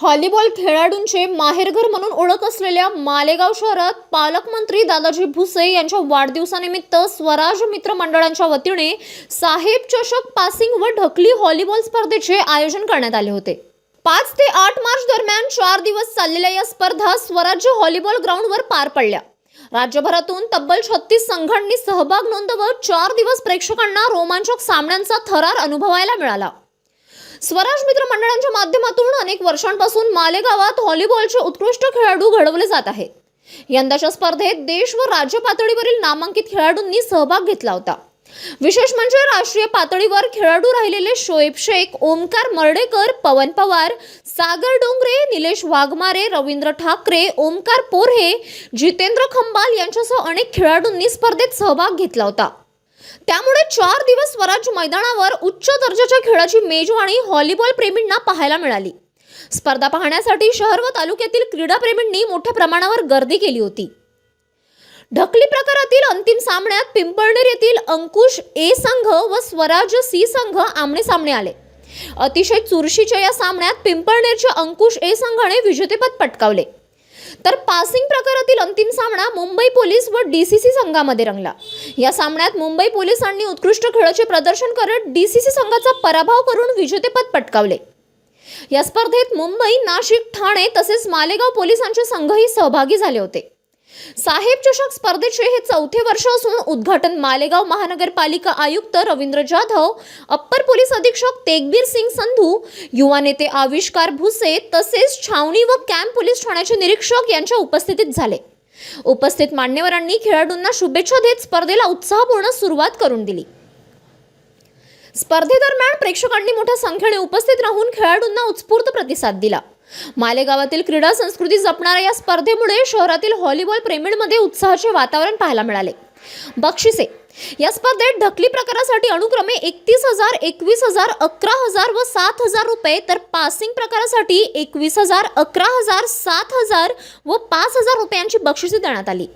Volleyball खेळाडूंचे माहेरघर म्हणून ओळख असलेल्या मालेगाव शहरात पालकमंत्री दादाजी भुसे यांच्या वाढदिवसानिमित्त स्वराज मित्र मंडळांच्या वतीने साहेब चषक पासिंग व ढकली व्हॉलीबॉल स्पर्धेचे आयोजन करण्यात आले होते। 5 ते 8 मार्च दरम्यान 4 दिवस चाललेल्या या स्पर्धा स्वराज्य व्हॉलीबॉल ग्राउंडवर पार पडल्या। राज्यभरातून तब्बल 36 संघांनी सहभाग नोंदवत 4 दिवस प्रेक्षकांना रोमांचक सामन्यांचा थरार अनुभवायला मिळाला। स्वराज मित्र मंडळांच्या माध्यमातून अनेक वर्षांपासून मालेगावात व्हॉलीबॉलचे उत्कृष्ट खेळाडू घडवले जात आहेत। यंदाच्या स्पर्धेत देश व राज्य पातळीवरील नामांकित खेळाडूंनी सहभाग घेतला होता। विशेष म्हणजे राष्ट्रीय पातळीवर खेळाडू राहिलेले शोएब शेख, ओमकार मर्डेकर, पवन पवार, सागर डोंगरे, निलेश वाघमारे, रवींद्र ठाकरे, ओमकार पोरहे, जितेंद्र खंबाल यांच्यासह अनेक खेळाडूंनी स्पर्धेत सहभाग घेतला होता। त्यामुळे 4 दिवस स्वराज मैदानावर उच्च दर्जाच्या खेळाची मेजवानी व्हॉलीबॉल प्रेमींना पाहायला मिळाली। स्पर्धा पाहण्यासाठी शहर व तालुक्यातील क्रीडा प्रेमींनी मोठ्या प्रमाणावर गर्दी केली होती। ढकली प्रकारातील अंतिम सामन्यात पिंपळनेर येथील अंकुश ए संघ व स्वराज सी संघ आमने सामने आले। अतिशय चुरशीच्या या सामन्यात पिंपळनेरच्या अंकुश ए संघाने विजेतेपद पटकावले, तर पासिंग प्रकारातील अंतिम सामना मुंबई पोलीस व डीसीसी संघामध्ये रंगला। या सामन्यात मुंबई पोलिसांनी उत्कृष्ट खेळाचे प्रदर्शन करत डीसीसी संघाचा पराभव करून विजेतेपद पटकावले। या स्पर्धेत मुंबई, नाशिक, ठाणे तसेच मालेगाव पोलिसांचे संघही सहभागी झाले होते। साहेब चषक स्पर्धेचे हे 4थे वर्ष असून उद्घाटन मालेगाव महानगरपालिका आयुक्त रवींद्र जाधव, अप्पर पोलीस अधीक्षक तेगबीर सिंग संधू, युवा नेते आविष्कार भुसे तसेच छावणी व कॅम्प पोलीस ठाण्याचे निरीक्षक यांच्या उपस्थितीत झाले। उपस्थित मान्यवरांनी खेळाडूंना शुभेच्छा देत स्पर्धेला उत्साहपूर्ण सुरुवात करून दिली। स्पर्धेदरम्यान प्रेक्षकांनी मोठ्या संख्येने उपस्थित राहून खेळाडूंना उत्स्फूर्त प्रतिसाद दिला। मालेगावातील क्रीडा संस्कृती जपणाऱ्या या स्पर्धेमुळे शहरातील व्हॉलीबॉल प्रेमींमध्ये उत्साहाचे वातावरण पाहायला मिळाले। बक्षिसे या स्पर्धेत ढकली प्रकारासाठी अनुक्रमे 31,000, 21,000, 11,000 व 7,000 रुपये, तर पासिंग प्रकारासाठी 21,000, 11,000, 7,000 व 5,000 रुपयांची बक्षिसे देण्यात आली।